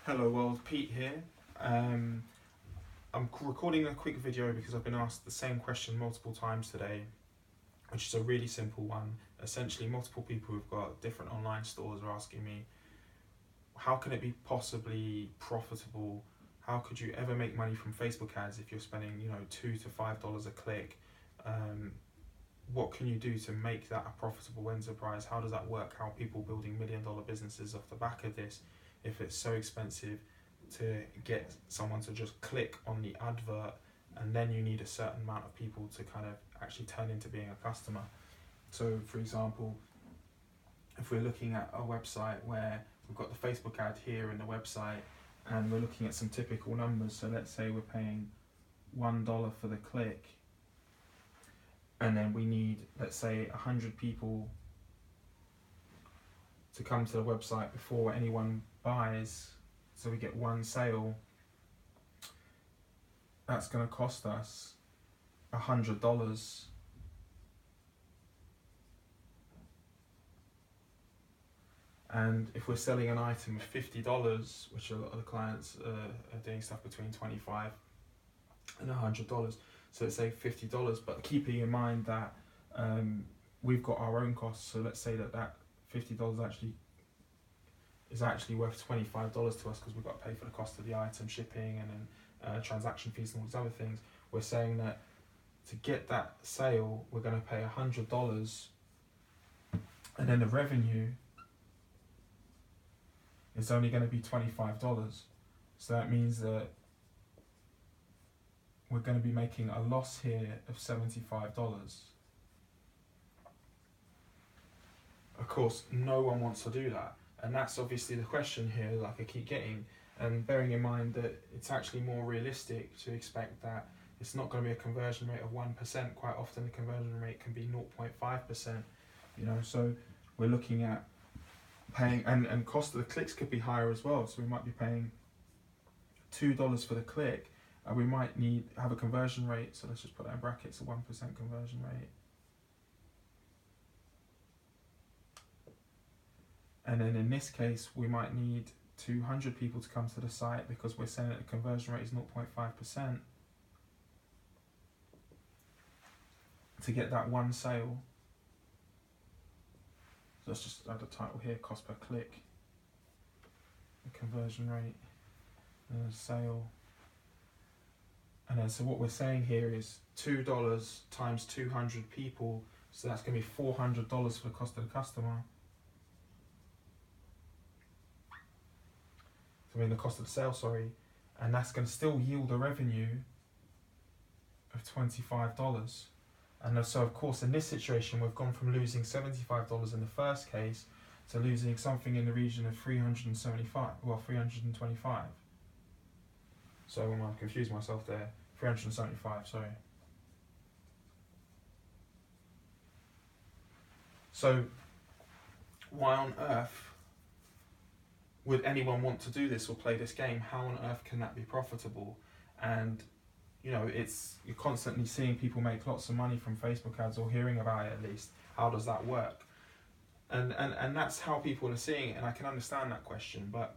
Hello world, Pete here. I'm recording a quick video because I've been asked the same question multiple times today, which is a really simple one. Essentially, multiple people who've got different online stores are asking me, how can it be possibly profitable? How could you ever make money from Facebook ads if you're spending, $2 to $5 a click? What can you do to make that a profitable enterprise? How does that work? How are people building $1 million businesses off the back of this if it's so expensive to get someone to just click on the advert, and then you need a certain amount of people to kind of actually turn into being a customer? So for example, if we're looking at a website where we've got the Facebook ad here in the website and we're looking at some typical numbers, so let's say we're paying $1 for the click, and then we need, let's say, 100 people to come to the website before anyone buys, so we get one sale. That's going to cost us $100. And if we're selling an item of $50, which a lot of the clients are doing stuff between $25 and $100, so let's say $50, but keeping in mind that we've got our own costs, so let's say that $50 is actually worth $25 to us because we've got to pay for the cost of the item, shipping, and then transaction fees and all these other things. We're saying that to get that sale, we're going to pay $100, and then the revenue is only going to be $25. So that means that we're going to be making a loss here of $75. Of course, no one wants to do that. And that's obviously the question here, like I keep getting, and bearing in mind that it's actually more realistic to expect that it's not going to be a conversion rate of 1%. Quite often the conversion rate can be 0.5%, so we're looking at paying, and cost of the clicks could be higher as well. So we might be paying $2 for the click, and we might have a conversion rate, so let's just put that in brackets, a 1% conversion rate. And then in this case, we might need 200 people to come to the site because we're saying that the conversion rate is 0.5% to get that one sale. So let's just add a title here, cost per click, the conversion rate, and a sale. And then so what we're saying here is $2 times 200 people, so that's going to be $400 for the cost of the customer. The cost of the sale, and that's going to still yield a revenue of $25. And so of course in this situation we've gone from losing $75 in the first case to losing something in the region of $325. So I confused myself there. 375, sorry. So why on earth would anyone want to do this or play this game? How on earth can that be profitable? And you're constantly seeing people make lots of money from Facebook ads, or hearing about it at least. How does that work? And that's how people are seeing it, and I can understand that question, but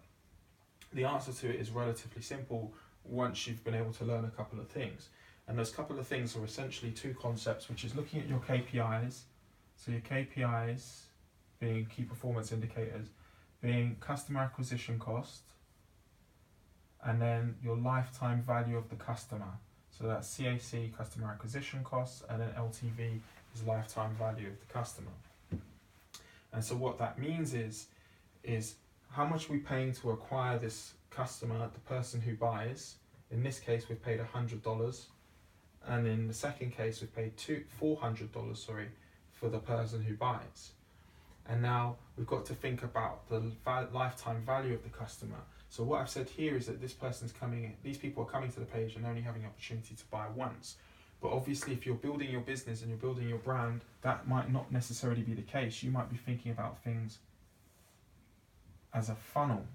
the answer to it is relatively simple once you've been able to learn a couple of things. And those couple of things are essentially two concepts, which is looking at your KPIs. So your KPIs being key performance indicators, being customer acquisition cost, and then your lifetime value of the customer. So that's CAC, customer acquisition costs, and then LTV is lifetime value of the customer. And so what that means is how much are we paying to acquire this customer, the person who buys. In this case we've paid $100, and in the second case we've paid $400 for the person who buys. And now we've got to think about the lifetime value of the customer. So what I've said here is that these people are coming to the page and only having the opportunity to buy once. But obviously if you're building your business and you're building your brand, that might not necessarily be the case. You might be thinking about things as a funnel.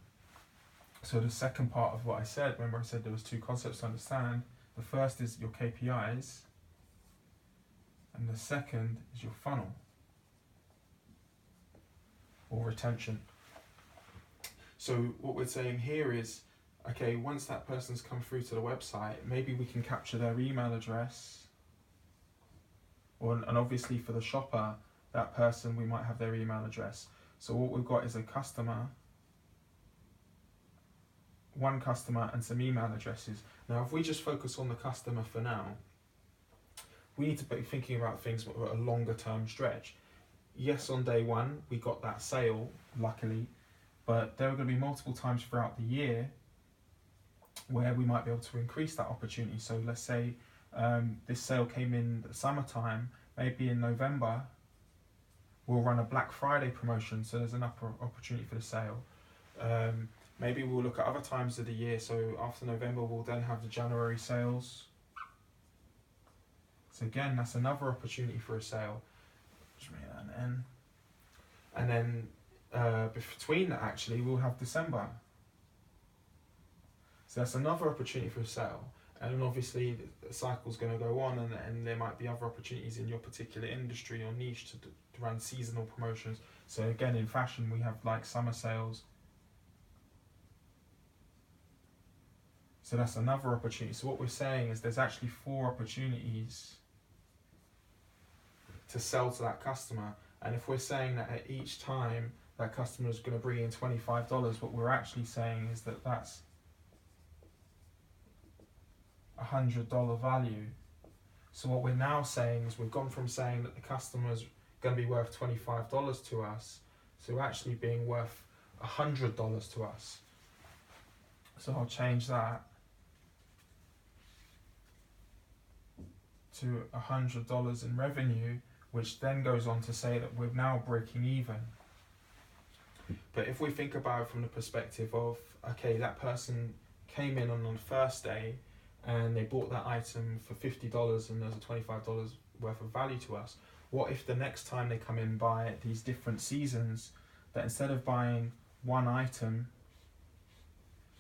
So the second part of what I said, remember I said there was two concepts to understand. The first is your KPIs, and the second is your funnel, or retention. So what we're saying here is, okay, once that person's come through to the website, maybe we can capture their email address, and obviously for the shopper, that person, we might have their email address. So what we've got is a customer, one customer and some email addresses. Now, if we just focus on the customer for now, we need to be thinking about things at a longer term stretch. Yes, on day one, we got that sale, luckily, but there are going to be multiple times throughout the year where we might be able to increase that opportunity. So let's say this sale came in the summertime, maybe in November, we'll run a Black Friday promotion, so there's an opportunity for the sale. Maybe we'll look at other times of the year, so after November we'll then have the January sales. So again, that's another opportunity for a sale. Just make that an N. And then between that, actually, we'll have December. So that's another opportunity for a sale. And obviously the cycle's going to go on, and there might be other opportunities in your particular industry or niche to run seasonal promotions. So again, in fashion, we have like summer sales. So that's another opportunity. So what we're saying is there's actually 4 opportunities to sell to that customer. And if we're saying that at each time that customer is going to bring in $25, what we're actually saying is that that's $100 value. So what we're now saying is we've gone from saying that the customer's going to be worth $25 to us to actually being worth $100 to us. So I'll change that to $100 in revenue, which then goes on to say that we're now breaking even. But if we think about it from the perspective of, okay, that person came in on the first day and they bought that item for $50 and there's a $25 worth of value to us, what if the next time they come in buy at these different seasons, that instead of buying one item,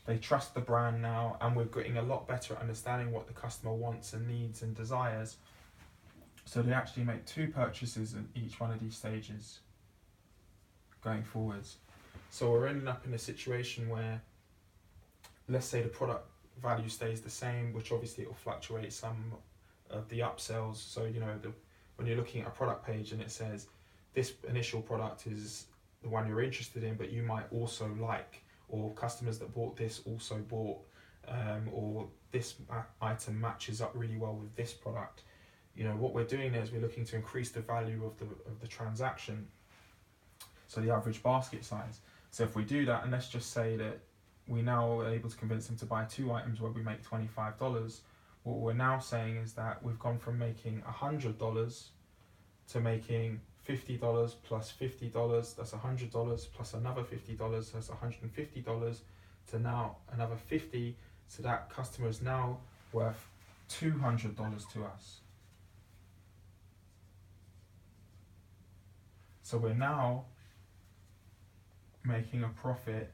they trust the brand now, and we're getting a lot better at understanding what the customer wants and needs and desires. So they actually make 2 purchases in each one of these stages going forwards. So we're ending up in a situation where, let's say the product value stays the same, which obviously it will fluctuate some of the upsells. So, you know, when you're looking at a product page and it says this initial product is the one you're interested in, but you might also like, or customers that bought this also bought, or this item matches up really well with this product. You know, what we're doing there is we're looking to increase the value of the transaction, so the average basket size. So if we do that, and let's just say that we now are able to convince them to buy 2 items where we make $25, what we're now saying is that we've gone from making $100 to making $50 plus $50, that's $100, plus another $50, that's $150, to now another $50, so that customer is now worth $200 to us. So we're now making a profit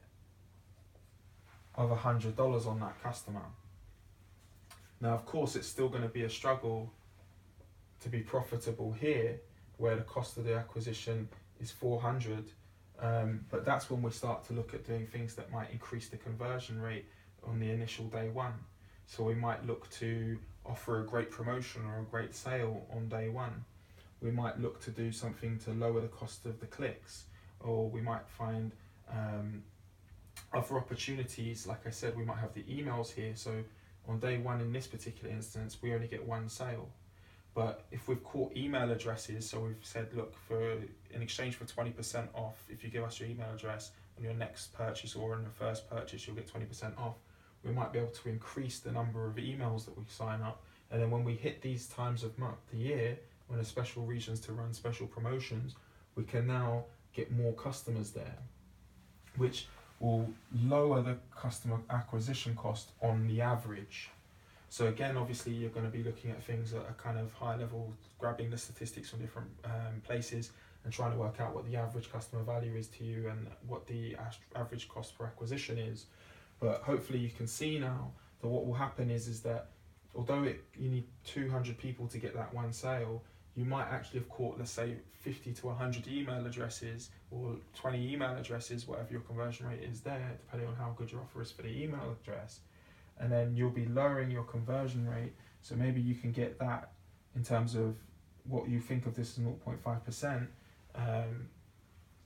of $100 on that customer. Now, of course, it's still going to be a struggle to be profitable here, where the cost of the acquisition is $400, but that's when we start to look at doing things that might increase the conversion rate on the initial day one. So we might look to offer a great promotion or a great sale on day one. We might look to do something to lower the cost of the clicks, or we might find other opportunities. Like I said, we might have the emails here, so on day one in this particular instance we only get 1 sale. But if we've caught email addresses, so we've said, look, in exchange for 20% off, if you give us your email address on your next purchase or on the first purchase, you'll get 20% off. We might be able to increase the number of emails that we sign up, and then when we hit these times of the year, when there's special regions to run special promotions, we can now get more customers there, which will lower the customer acquisition cost on the average. So again, obviously you're going to be looking at things at a kind of high level, grabbing the statistics from different places and trying to work out what the average customer value is to you and what the average cost per acquisition is. But hopefully you can see now that what will happen is that although you need 200 people to get that 1 sale, you might actually have caught, let's say, 50 to 100 email addresses or 20 email addresses, whatever your conversion rate is there, depending on how good your offer is for the email address. And then you'll be lowering your conversion rate. So maybe you can get that in terms of what you think of this as 0.5%.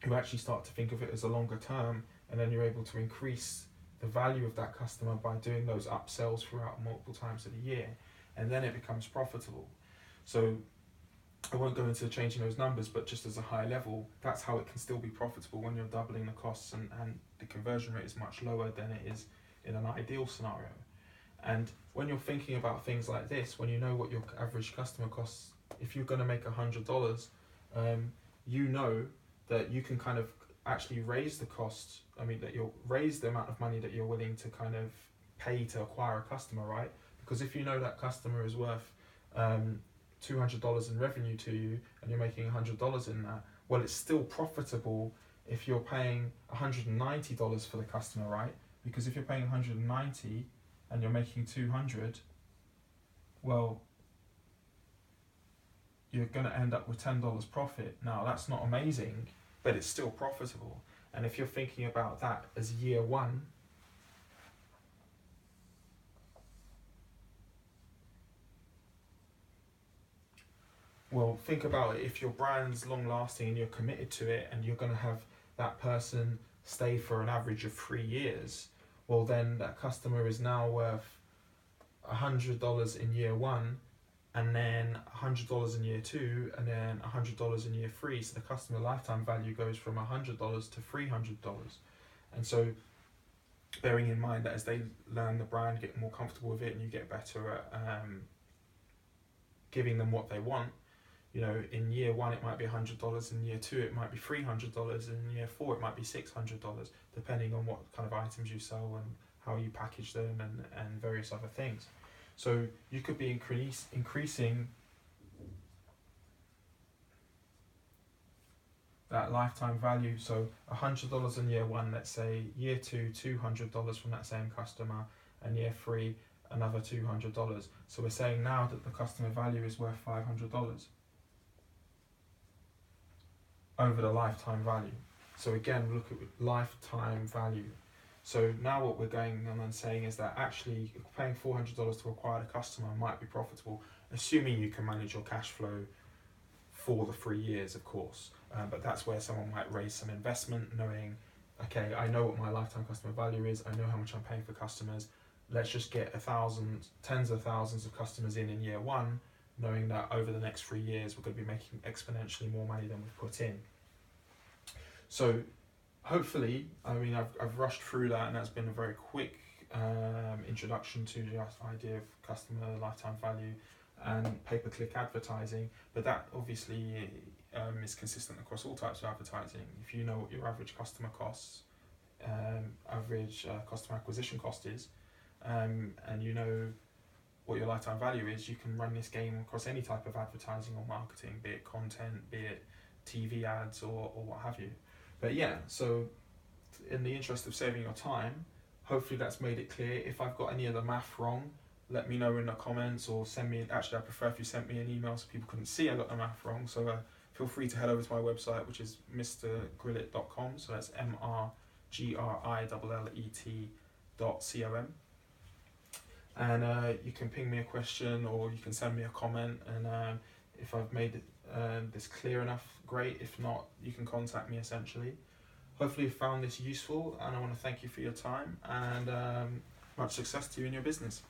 You actually start to think of it as a longer term, and then you're able to increase the value of that customer by doing those upsells throughout multiple times of the year, and then it becomes profitable. So I won't go into changing those numbers, but just as a high level, that's how it can still be profitable when you're doubling the costs and the conversion rate is much lower than it is in an ideal scenario. And when you're thinking about things like this, when you know what your average customer costs, if you're going to make $100, you know that you can kind of actually raise the cost. I mean, that you'll raise the amount of money that you're willing to kind of pay to acquire a customer, right? Because if you know that customer is worth $200 in revenue to you and you're making $100 in that, well, it's still profitable if you're paying $190 for the customer, right? Because if you're paying $190 and you're making $200, well, you're going to end up with $10 profit. Now, that's not amazing, but it's still profitable. And if you're thinking about that as year one, well, think about it. If your brand's long lasting and you're committed to it and you're going to have that person stay for an average of 3 years, well, then that customer is now worth $100 in year one, and then $100 in year two, and then $100 in year three. So the customer lifetime value goes from $100 to $300. And so bearing in mind that as they learn the brand, get more comfortable with it, and you get better at giving them what they want, you know, in year one it might be $100, in year two it might be $300, and in year four it might be $600, depending on what kind of items you sell and how you package them and various other things. So you could be increasing that lifetime value. So $100 in year one, let's say year two, $200 from that same customer, and year three, another $200. So we're saying now that the customer value is worth $500 over the lifetime value. So again, look at lifetime value. So now what we're going on and saying is that actually paying $400 to acquire a customer might be profitable, assuming you can manage your cash flow for the 3 years, of course. But that's where someone might raise some investment, knowing, okay, I know what my lifetime customer value is, I know how much I'm paying for customers, let's just get tens of thousands of customers in year one, knowing that over the next 3 years we're going to be making exponentially more money than we've put in. So hopefully, I mean, I've rushed through that, and that's been a very quick introduction to the idea of customer lifetime value and pay-per-click advertising, but that obviously is consistent across all types of advertising. If you know what your average customer costs, average customer acquisition cost is, and you know what your lifetime value is, you can run this game across any type of advertising or marketing, be it content, be it TV ads or what have you. But yeah, so in the interest of saving your time, hopefully that's made it clear. If I've got any of the math wrong, let me know in the comments, or send me, actually I prefer if you sent me an email so people couldn't see I got the math wrong. So feel free to head over to my website, which is mrgrillet.com. So that's MRGRILLET.com. And you can ping me a question, or you can send me a comment, and if I've made this clear enough, great. If not, you can contact me essentially. Hopefully you found this useful, and I want to thank you for your time, and much success to you in your business.